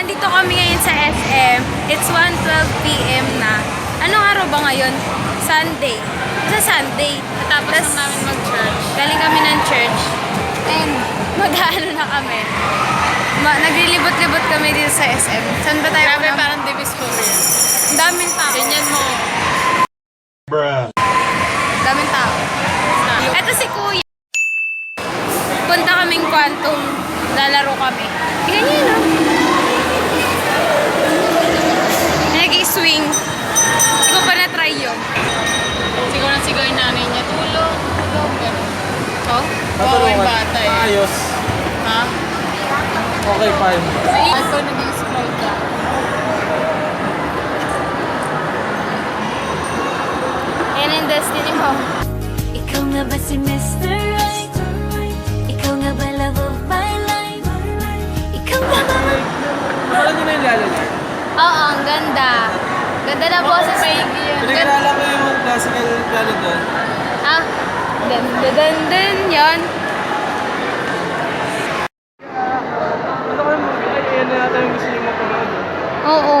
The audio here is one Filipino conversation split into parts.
nandito kami ngayon sa SM. It's 1:12 PM na. Anong araw ba ngayon? Sunday. Sa Sunday. Tapos na namin mag-church. Galing kami ng church. And mag-ano na kami. Naglilibot-libot kami dito sa SM. Saan ba tayo? Grabe, parang Divisoria. Ang daming tao. Ganyan mo. Daming tao. Eto si Kuya. Punta kaming Quantum. Lalaro kami. Tingnan niyo yun, nag-i-swing. Hindi ko pa na-try yun. Siguro na sigaw yung nanay niya. Tulong, tulong. Ganun. Oh? Oo, yung bata eh. Ayos. Ha? Okay, fine. Ako nag-i-scroll ka. Yan ang destiny mo. Ikaw nga ba si Mr. Right? Ikaw nga ba love of my life? Ikaw nga ba? Wala nyo na yung lalagay. Oo, ang ganda. Ganda na boses. Pinag-alala ko yung classical piano doon. Ah, dan yan. Ano kayo yan na yata yung gusto nyo mapanood? Oo.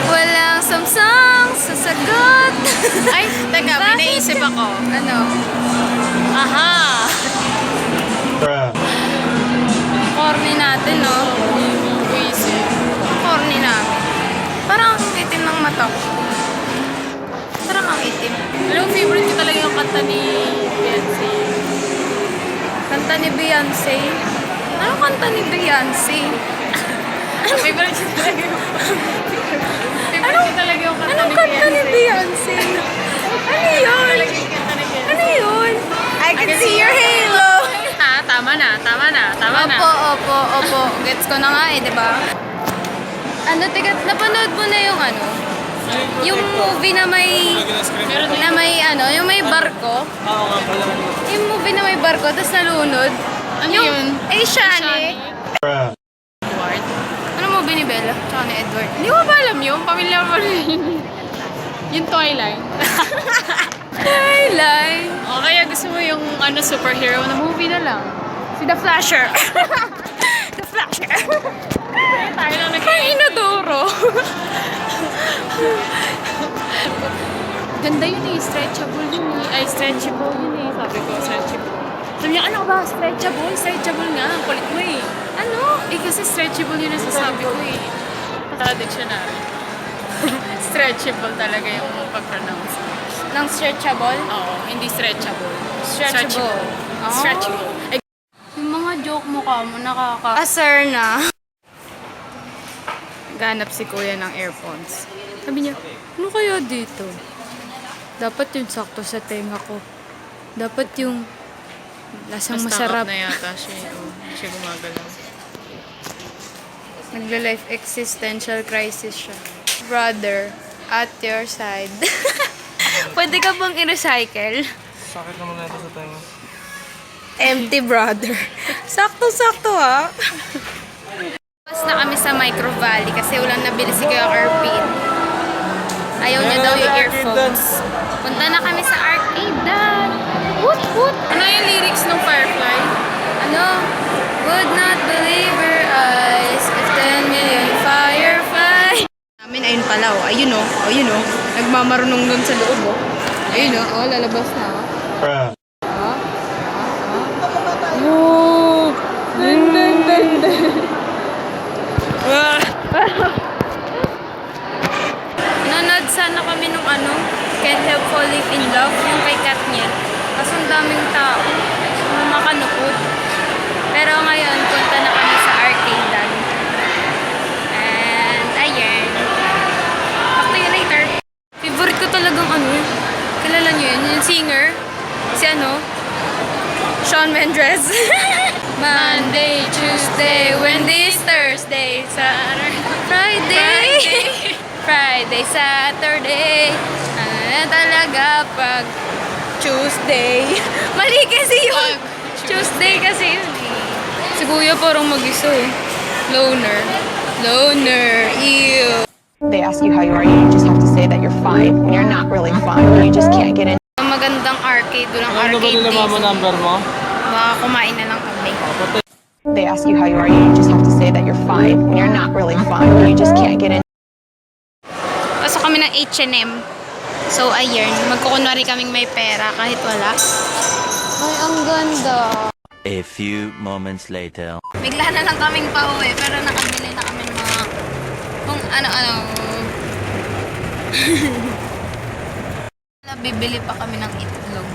Walang samsang sasagot. Ay, teka, may naisip ako. Ano? Aha! Corny natin, no? Naisip. Corny namin. Parang ang itim ng mata ko. Parang ang itim. Alam mo, favorite ko talaga yung kanta ni Beyonce. Kanta ni Beyonce. Ano kanta ni Beyonce? Favorite ko talaga yung kanta Anong ni kanta ni Beyonce. Beyonce? Ano yun? Talaga yung kanta ni Beyonce. Ano yun? I can see your halo. Ha? Tama na, tama na, tama na. Opo. Gets ko na nga eh, di ba? Ano, tiga, napanood mo na yung ano? Yung movie na may yung may barko. Oo nga pala. Yung movie na may barko, tapos nalunod. Ano yung yun? Asianic. Edward? Ano movie ni Bella? Tsaka ni Edward. Hindi mo ba alam yun? Pamilya mo rin. Yung Twilight. Twilight. O kaya gusto mo yung superhero na movie na lang. Si The Flasher. The Flasher. Tayo lang Parang inadoro. Ganda yun eh, stretchable yun eh. Ay, stretchable yun eh. Sabi ko, stretchable. Sabi niya, ano ba? Stretchable? Stretchable nga. Ang kulit mo eh. Ano? Eh, kasi stretchable yun ang sasabi ko eh. Sa dictionary. Stretchable talaga yung pag-pronounce. Ng stretchable? Oo, hindi stretchable. Stretchable. Oh. Stretchable. Ay, Yung mga joke mo ka mo, nakaka-asar na. Ganap si kuya ng earphones. Sabi niya, ano kaya dito? Dapat yung sakto sa tenga ko. Dapat yung lasang mas masarap. na yata siya. Oh, hindi siya gumagalaw. Nagla-life existential crisis siya. Brother, at your side. Pwede ka bang i-recycle? Sakit naman na ito sa tenga. Empty brother. Sakto-sakto ha. Pas na kami sa Micro Valley kasi walang nabili si Kuya Arpin. Ayaw niya daw yung earphones. Punta na kami sa arcade dan. Woot woot. Ano yung lyrics ng Firefly? Ano? Would not believe her eyes if 10 million firefly. Namin, ayun pala oh. Ayun oh. Ayun oh. Nagmamarunong dun sa loob oh. Ayun oh. Oh, lalabas na oh. Oh. Dun. Nanood sana kami nung Can't Help Falling in Love, yung kay Katniel. Kasi ang daming tao. Makanukod. Pero ngayon, punta na kami sa arcade. And, ayan. Talk to you later. Favorite ko talagang kilala niyo yun? Yung singer. Si Shawn Mendes. Monday, Tuesday, Wednesday, Thursday, Saturday, Friday, Saturday. Ano na talaga pag Tuesday? Mali kasi yun. Tuesday kasi yun eh. Si Kuya parang mag-isa eh. Loner. Ew. They ask you how you are, you just have to say that you're fine when you're not really fine. You just can't get in. Magandang arcade. Walang Ano ba arcade nila mama dito. number mo? Baka kumain na lang kami. They ask you how you are, you just have to say that you're fine kami ng H&M. So, ayun. Magkukunwari kaming may pera kahit wala. Ay, ang ganda. A few moments later. Bigla na lang kaming pauwi, pero nakabili na kami ng mga kung ano-ano. Bibili pa kami ng itlog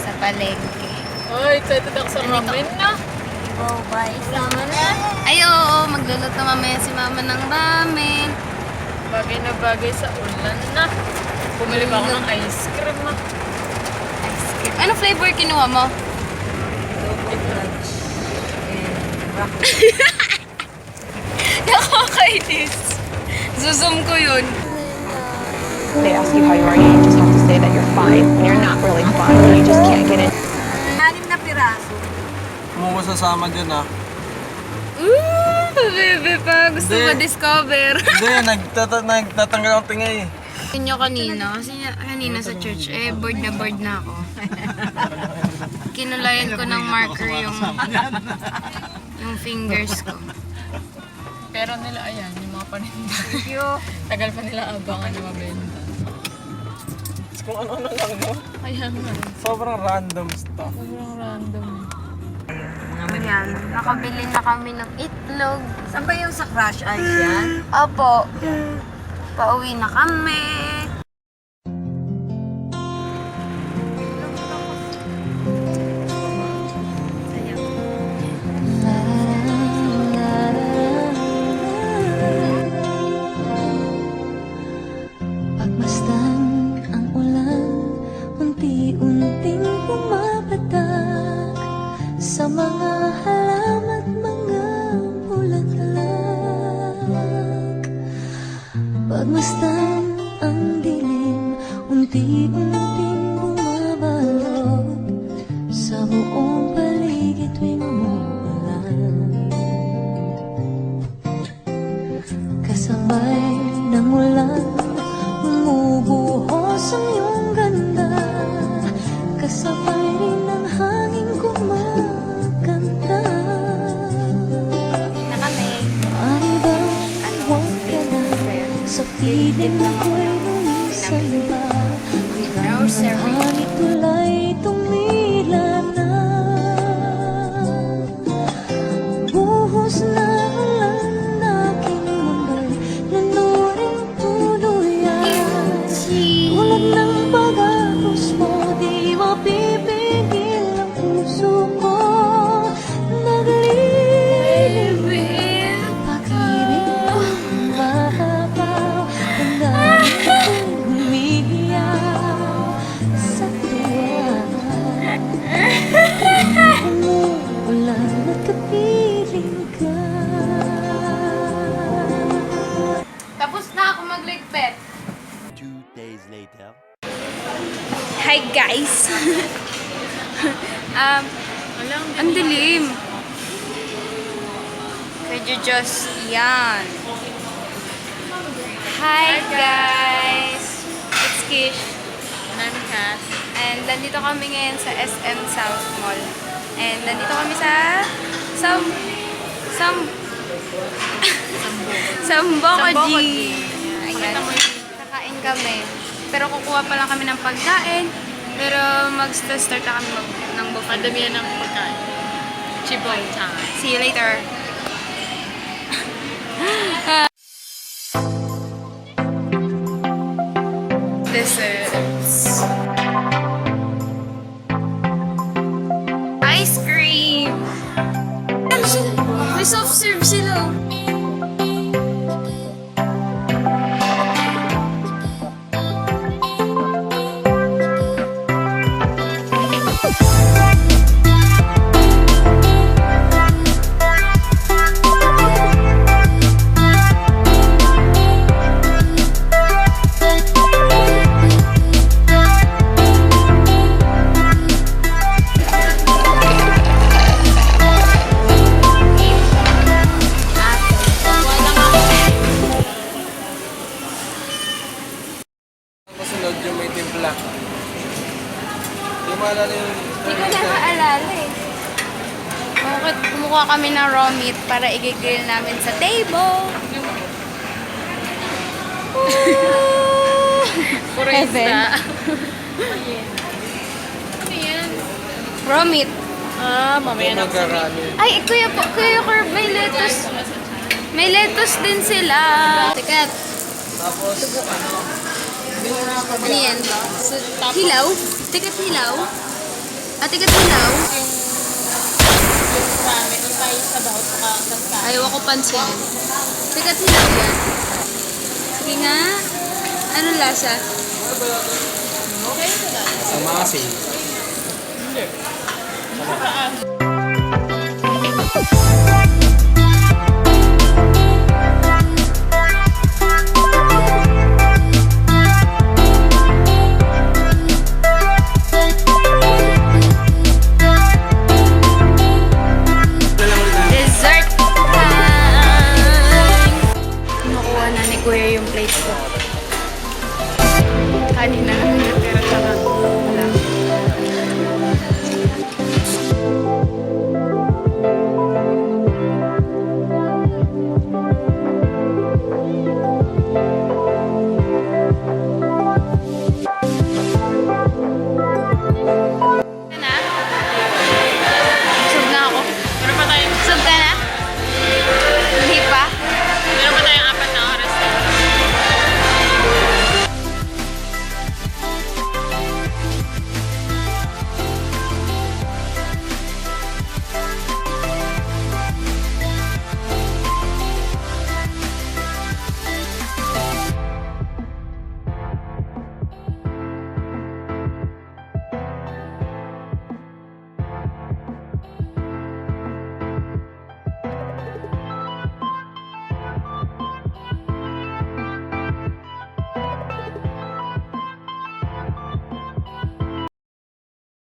sa palengke. Ay, excited ako sa ramen na. Oh, bye. Sama na. Ay, oo. Magluluto mamaya si mama ng ramen. Bagay na bagay sa ulan na. Bumili pa ako ng ice cream na. Ice cream. Ano flavor kinuha mo? Nakakainis. Zoom ko yun. They ask you how you are, you just have to say that you're fine when you're not really fine. You just can't get in. Kung mo sasama dyan ah. Bebe pa. Gusto Hindi. mo discover. Hindi, nagtatanggal ang tingay eh. Inyo kanina, kasi kanina sa church, bored na ako. Kinulayan ko ng marker yung fingers ko. Pero nila, ayan, yung mga paninda. Thank you. Tagal pa nila abangan na mabenta. Kung ano-ano lang no? Ayan nga. Sobrang random stuff. Sobrang random. Ayan, nakabili na kami ng itlog. Saan ba yung sa Crush Ice yan? Opo, pauwi na kami. Pagmasdan ang ulan, unti-unting pumapatak sa mga halaman, mga bulaklak. Pagmasdan ang dilim, unti-unting bumabalot sa buong paligid tuwing umuulan. Kasabay ng ulan, bumubuhos ang iyong ganda. Kasabay rin ng hangin kumakanta. Na kami. Ay ba, huwag ka na sa piling ako'y lumisan ba? Hangin tulay tumila na. Buhos na ulan aking mambay, lunurin tuluyan. Tulad ng pag-agos mo, di mapipigil ang puso ko. Naglilibig, pag-ibig mong mahabaw, ang daming ako'y humihiyaw sa tuwa. Umuulan at kapiling ka. Tapos na ako magligpit. 2 days later. Hi guys! Ang dilim. Kay Diyos, yan. Hi guys! It's Kish. And I'm Kat. And nandito kami ngayon sa SM South Mall. And nandito kami sa Samboco G. Ayan. Kakain kami. Pero kukuha pa lang kami ng pagkain. Pero mag-start na kami ng buffet. Madamihan ng pagkain. Chibong time. See you later. This is ice cream. May soft serve sila. Kasunod yung may timpla. Yung maalala yung... Hindi ko na maalala eh. Kumukuha kami ng raw meat para i-grill namin sa table. Puro Heaven. isda. Raw meat. Mamaya na. Ay, Kuya Carb, may lettuce. May lettuce din sila. Tikat. Tapos, ano yan? Hilaw? Tikat hilaw? Tikat hilaw? Ayaw ako pansinin. Tikat hilaw yan. Sige nga. Anong lasa? Sama kasi. Hindi.